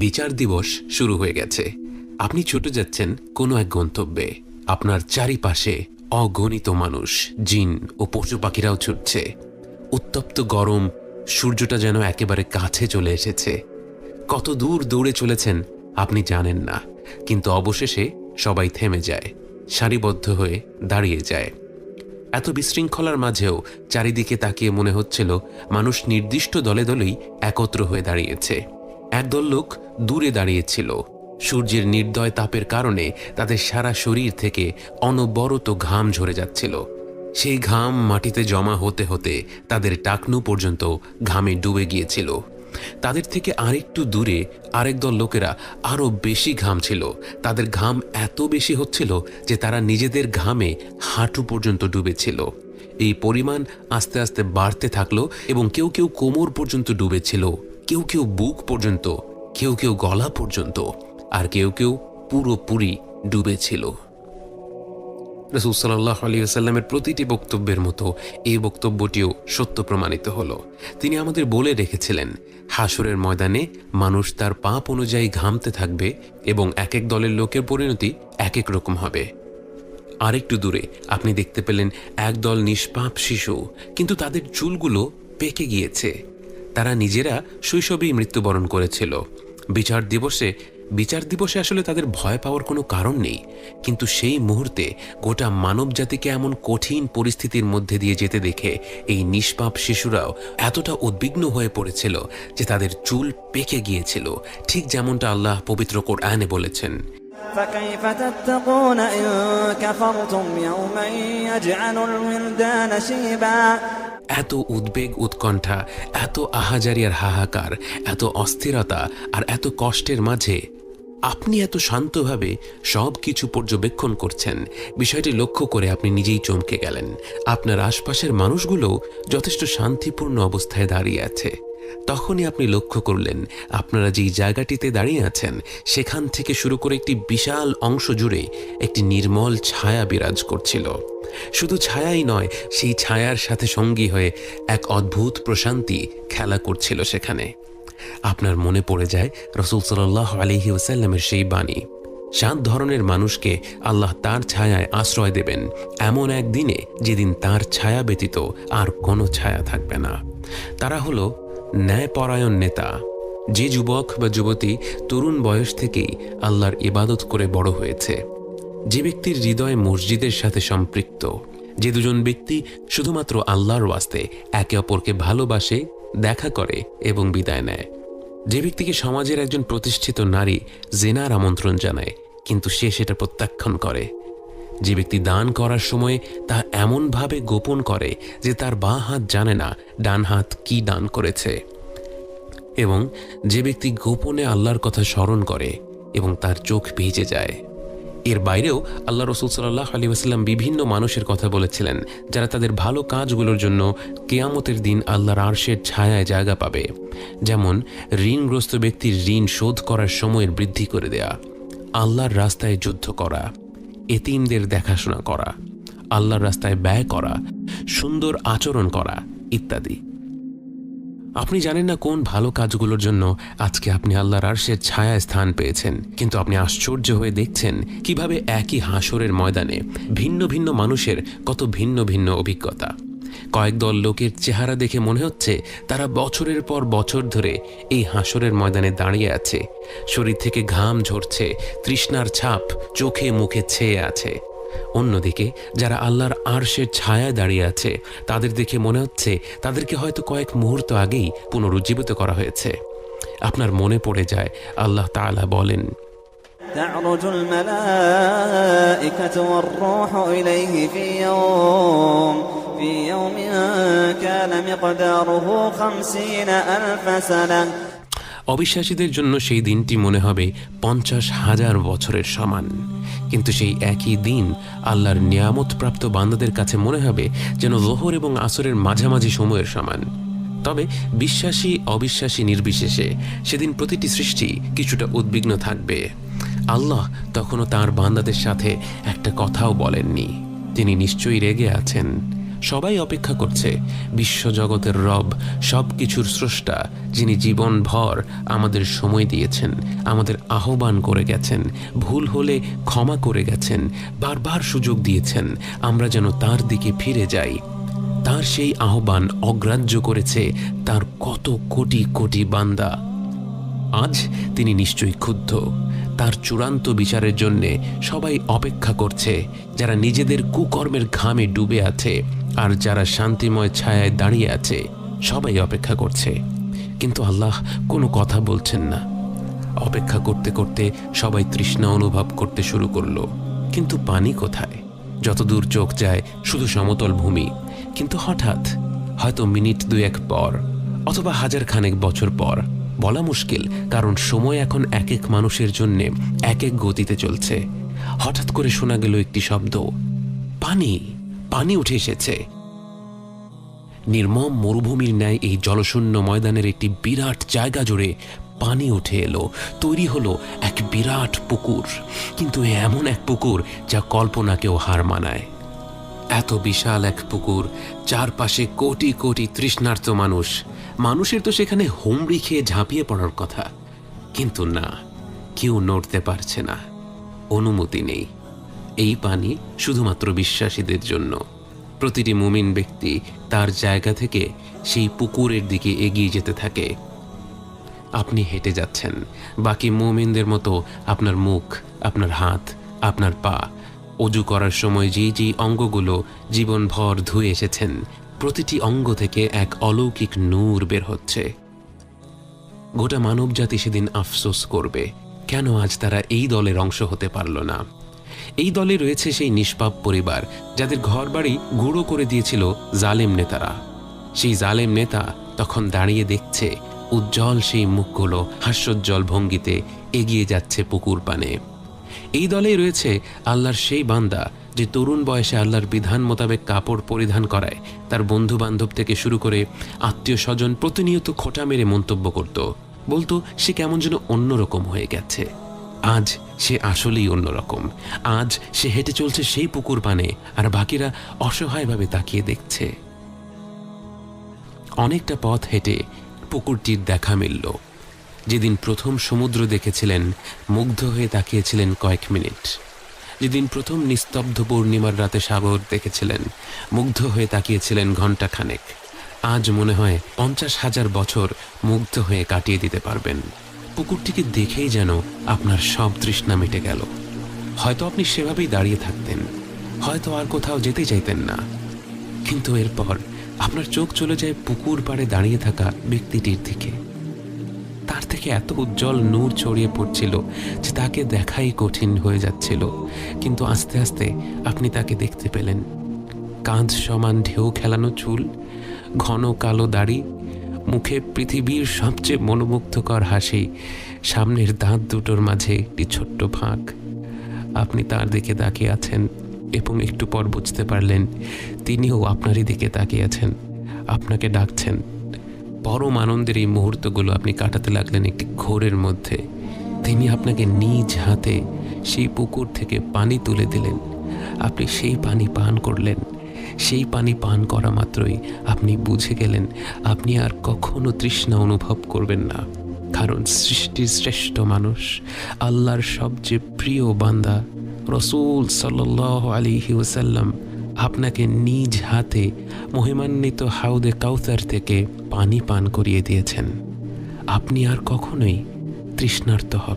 বিচার দিবস শুরু হয়ে গেছে। আপনি ছুটে যাচ্ছেন কোনো এক গন্তব্যে। আপনার চারিপাশে অগণিত মানুষ, জিন ও পশু পাখিরাও ছুটছে। উত্তপ্ত গরম, সূর্যটা যেন একেবারে কাছে চলে এসেছে। কত দূর দৌড়ে চলেছেন আপনি জানেন না, কিন্তু অবশেষে সবাই থেমে যায়, সারিবদ্ধ হয়ে দাঁড়িয়ে যায়। এত বিশৃঙ্খলার মাঝেও চারিদিকে তাকিয়ে মনে হচ্ছিল মানুষ নির্দিষ্ট দলে দলেই একত্র হয়ে দাঁড়িয়েছে। একদল লোক দূরে দাঁড়িয়েছিল। সূর্যের নির্দয় তাপের কারণে তাদের সারা শরীর থেকে অনবরত ঘাম ঝরে যাচ্ছিল। সেই ঘাম মাটিতে জমা হতে হতে তাদের টাকনু পর্যন্ত ঘামে ডুবে গিয়েছিল। তাদের থেকে আরেকটু দূরে আরেক দল লোকেরা আরও বেশি ঘামছিল। তাদের ঘাম এত বেশি হচ্ছিল যে তারা নিজেদের ঘামে হাঁটু পর্যন্ত ডুবেছিল। এই পরিমাণ আস্তে আস্তে বাড়তে থাকলো এবং কেউ কেউ কোমর পর্যন্ত ডুবেছিল, কেউ কেউ বুক পর্যন্ত, কেউ কেউ গলা পর্যন্ত, আর কেউ কেউ পুরোপুরি ডুবেছিল। রাসূল সাল্লাল্লাহু আলাইহি ওয়াসাল্লামের প্রতিটি বক্তব্যের মতো এই বক্তব্যটিও সত্য প্রমাণিত হলো। তিনি আমাদের বলে রেখেছিলেন, হাসরের ময়দানে মানুষ তার পাপ অনুযায়ী ঘামতে থাকবে এবং এক এক দলের লোকের পরিণতি এক এক রকম হবে। আরেকটু দূরে আপনি দেখতে পেলেন একদল নিষ্পাপ শিশু, কিন্তু তাদের চুলগুলো পেকে গিয়েছে। তারা নিজেরা শৈশবেই মৃত্যুবরণ করেছিল। বিচার দিবসে আসলে তাদের ভয় পাওয়ার কোনো কারণ নেই, কিন্তু সেই মুহূর্তে গোটা মানব জাতিকে এমন কঠিন পরিস্থিতির মধ্যে দিয়ে যেতে দেখে এই নিষ্পাপ শিশুরাও এতটা উদ্বিগ্ন হয়ে পড়েছিল যে তাদের চুল পেকে গিয়েছিল, ঠিক যেমনটা আল্লাহ পবিত্র কোরআনে বলেছেন, فكيف تتقون إن كفرتم يوما يجعل الولدان شيبا। এত উদ্বেগ, উৎকণ্ঠা, এত আহাজারি আর হাহাকার, এত অস্থিরতা আর এত কষ্টের মাঝে আপনি এত শান্তভাবে সব কিছু পর্যবেক্ষণ করছেন। বিষয়টি লক্ষ্য করে আপনি নিজেই চমকে গেলেন। আপনার আশপাশের মানুষগুলো যথেষ্ট শান্তিপূর্ণ অবস্থায় দাঁড়িয়ে আছে। তখনই আপনি লক্ষ্য করলেন আপনারা যেই জায়গাটিতে দাঁড়িয়ে আছেন সেখান থেকে শুরু করে একটি বিশাল অংশ জুড়ে একটি নির্মল ছায়া বিরাজ করছিল। শুধু ছায়াই নয়, সেই ছায়ার সাথে সঙ্গী হয়ে এক অদ্ভুত প্রশান্তি খেলা করছিল সেখানে। আপনার মনে পড়ে যায় রাসূল সাল্লাল্লাহু আলাইহি ওয়াসাল্লামের সেই বাণী, 7 ধরনের মানুষকে আল্লাহ তার ছায়ায় আশ্রয় দেবেন এমন এক দিনে যেদিন তার ছায়া ব্যতীত আর কোনো ছায়া থাকবে না। তারা হলো ন্যায়পরায়ণ নেতা, যে যুবক বা যুবতী তরুণ বয়স থেকেই আল্লাহর ইবাদত করে বড় হয়েছে, যে ব্যক্তির হৃদয় মসজিদের সাথে সম্পৃক্ত, যে দুজন ব্যক্তি শুধুমাত্র আল্লাহর ওয়াস্তে একে অপরকে ভালোবাসে, দেখা করে এবং বিদায় নেয়, যে ব্যক্তিকে সমাজের একজন প্রতিষ্ঠিত নারী জেনার আমন্ত্রণ জানায় কিন্তু সে সেটা প্রত্যাখ্যান করে, যে ব্যক্তি দান করার সময় তা এমনভাবে গোপন করে যে তার বাঁ হাত জানে না ডান হাত কি দান করেছে, এবং যে ব্যক্তি গোপনে আল্লাহর কথা স্মরণ করে এবং তার চোখ ভিজে যায়। এর বাইরেও আল্লাহ রাসূল সাল্লাল্লাহু আলাইহি ওয়াসাল্লাম বিভিন্ন মানুষের কথা বলেছিলেন যারা তাদের ভালো কাজগুলোর জন্য কিয়ামতের দিন আল্লাহর আরশের ছায়ায় জায়গা পাবে। যেমন ঋণগ্রস্ত ব্যক্তির ঋণ শোধ করার সময়ের বৃদ্ধি করে দেয়া, আল্লাহর রাস্তায় যুদ্ধ করা, এতিমদের দেখাশোনা করা, আল্লাহর রাস্তায় ব্যয় করা, সুন্দর আচরণ করা ইত্যাদি। আপনি জানেন না কোন ভালো কাজগুলোর জন্য আজকে আপনি আল্লাহর আরশের ছায়ায় স্থান পেয়েছেন, কিন্তু আপনি আশ্চর্য হয়ে দেখছেন কিভাবে একই হাসরের ময়দানে ভিন্ন ভিন্ন মানুষের কত ভিন্ন ভিন্ন অভিজ্ঞতা। কয়েক দল লোকের চেহারা দেখে মনে হচ্ছে তারা বছরের পর বছর ধরে এই হাসরের ময়দানে দাঁড়িয়ে আছে, শরীর থেকে ঘাম ঝরছে, তৃষ্ণার ছাপ চোখে মুখে ছেয়ে আছে। অন্যদিকে যারা আল্লাহর আরশের ছায়ায় দাঁড়িয়ে আছে তাদের দেখে মনে হচ্ছে তাদেরকে হয়তো কয়েক মুহূর্ত আগেই পুনরুজ্জীবিত করা হয়েছে। আপনার মনে পড়ে যায় আল্লাহ তাআলা বলেন, تعرج الملائكة والروح إليه في يوم كان مقداره 50,000 سنة। অবিশ্বাসীদের জন্য সেই দিনটি মনে হবে 50,000 বছরের সমান, কিন্তু সেই একই দিন আল্লাহর নিয়ামতপ্রাপ্ত বান্দাদের কাছে মনে হবে যেন যোহর এবং আসরের মাঝামাঝি সময়ের সমান। তবে বিশ্বাসী অবিশ্বাসী নির্বিশেষে সেদিন প্রতিটি সৃষ্টি কিছুটা উদ্বিগ্ন থাকবে। আল্লাহ তখনও তাঁর বান্দাদের সাথে একটা কথাও বলেননি। তিনি নিশ্চয়ই রেগে আছেন। সবাই অপেক্ষা করছে বিশ্বজগতের রব, সব কিছুর স্রষ্টা, যিনি জীবনভর আমাদের সময় দিয়েছেন, আমাদের আহ্বান করে গেছেন, ভুল হলে ক্ষমা করে গেছেন, বারবার সুযোগ দিয়েছেন আমরা যেন তার দিকে ফিরে যাই। তার সেই আহ্বান অগ্রাহ্য করেছে তার কত কোটি কোটি বান্দা। আজ তিনি নিশ্চয়ই ক্ষুব্ধ। তার চূড়ান্ত বিচারের জন্যে সবাই অপেক্ষা করছে, যারা নিজেদের কুকর্মের ঘামে ডুবে আছে আর যারা শান্তিময় ছায়ায় দাঁড়িয়ে আছে, সবাই অপেক্ষা করছে। কিন্তু আল্লাহ কোনো কথা বলছেন না। অপেক্ষা করতে করতে সবাই তৃষ্ণা অনুভব করতে শুরু করলো। কিন্তু পানি কোথায়? যতদূর চোখ যায় শুধু সমতল ভূমি। কিন্তু হঠাৎ, হয়তো মিনিট দুয়েক পর অথবা হাজার খানেক বছর পর, বলা মুশকিল, কারণ সময় এখন এক এক মানুষের জন্য এক এক গতিতে চলছে, হঠাৎ করে শোনা গেল একটি শব্দ, পানি। পানি উঠে এসেছে। নির্মম মরুভূমির ন্যায় এই জলশূন্য ময়দানের একটি বিরাট জায়গা জুড়ে পানি উঠে এলো। তৈরি হলো এক বিরাট পুকুর, কিন্তু এমন এক পুকুর যা কল্পনাকেও হার মানায়। এত বিশাল এক পুকুর, চারপাশে কোটি কোটি তৃষ্ণার্ত মানুষ। মানুষের তো সেখানে হুমড়ি খেয়ে ঝাঁপিয়ে পড়ার কথা, কিন্তু না, কেউ নড়তে পারছে না, অনুমতি নেই। এই পানি শুধুমাত্র বিশ্বাসীদের জন্য। প্রতিটি মুমিন ব্যক্তি তার জায়গা থেকে সেই পুকুরের দিকে এগিয়ে যেতে থাকে। আপনি হেঁটে যাচ্ছেন, বাকি মুমিনদের মতো আপনার মুখ, আপনার হাত, আপনার পা, অজু করার সময় যেই যেই অঙ্গগুলো জীবনভর ধুয়ে এসেছেন, প্রতিটি অঙ্গ থেকে এক অলৌকিক নূর বের হচ্ছে। গোটা মানবজাতি সেদিন আফসোস করবে, কেন আজ তারা এই দলের অংশ হতে পারল না। এই দলে রয়েছে সেই নিষ্পাপ পরিবার যাদের ঘরবাড়ি গুঁড়ো করে দিয়েছিল জালেম নেতারা। সেই জালেম নেতা তখন দাঁড়িয়ে দেখছে উজ্জ্বল সেই মুখগুলো হাস্যোজ্জ্বল ভঙ্গিতে এগিয়ে যাচ্ছে পুকুর পানে। এই দলেই রয়েছে আল্লাহর সেই বান্দা যে তরুণ বয়সে আল্লাহর বিধান মোতাবেক কাপড় পরিধান করায় তার বন্ধু বান্ধব থেকে শুরু করে আত্মীয় স্বজন প্রতিনিয়ত খোঁটা মেরে মন্তব্য করত, বলতো সে কেমন যেন অন্যরকম হয়ে গেছে। আজ সে আসলেই অন্যরকম। আজ সে হেঁটে চলছে সেই পুকুর পানে, আর বাকিরা অসহায়ভাবে তাকিয়ে দেখছে। অনেকটা পথ হেঁটে পুকুরটির দেখা মিলল। যেদিন প্রথম সমুদ্র দেখেছিলেন, মুগ্ধ হয়ে তাকিয়েছিলেন কয়েক মিনিট। যেদিন প্রথম নিস্তব্ধ পূর্ণিমার রাতে সাগর দেখেছিলেন, মুগ্ধ হয়ে তাকিয়েছিলেন ঘণ্টাখানেক। আজ মনে হয় 50,000 বছর মুগ্ধ হয়ে কাটিয়ে দিতে পারবেন। পুকুরটিকে দেখেই যেন আপনার সব তৃষ্ণা মিটে গেল। হয়তো আপনি সেভাবেই দাঁড়িয়ে থাকতেন, হয়তো আর কোথাও যেতে চাইতেন না, কিন্তু এরপর আপনার চোখ চলে যায় পুকুর পাড়ে দাঁড়িয়ে থাকা ব্যক্তিটির দিকে। তার থেকে এত উজ্জ্বল নূর ছড়িয়ে পড়ছিল যে তাকে দেখাই কঠিন হয়ে যাচ্ছিল, কিন্তু আস্তে আস্তে আপনি তাকে দেখতে পেলেন। কাঁধ সমান ঢেউ খেলানো চুল, ঘন কালো দাড়ি, মুখে পৃথিবীর সবচেয়ে মনোমুগ্ধকর হাসি, সামনের দাঁত দুটোর মাঝে একটি ছোট্ট ফাঁক। আপনি তার দিকে তাকিয়ে আছেন এবং একটু পর বুঝতে পারলেন তিনিও আপনারই দিকে তাকিয়ে আছেন, আপনাকে ডাকছেন। পরম আনন্দের এই মুহূর্তগুলো আপনি কাটাতে লাগলেন একটি ঘোরের মধ্যে। তিনি আপনাকে নিজ হাতে সেই পুকুর থেকে পানি তুলে দিলেন। আপনি সেই পানি পান করলেন। সেই পানি পান করা মাত্রই আপনি বুঝে গেলেন আপনি আর কখনো তৃষ্ণা অনুভব করবেন না, কারণ সৃষ্টির শ্রেষ্ঠ মানুষ, আল্লাহর সবচেয়ে প্রিয় বান্দা রাসূল সাল্লাল্লাহু আলাইহি ওয়াসাল্লাম আপনাকে নিজ হাতে মহিমান্বিত হাউদে কাউসার থেকে পানি পান করিয়ে দিয়েছেন। আপনি আর কখনোই তৃষ্ণার্ত হবেন।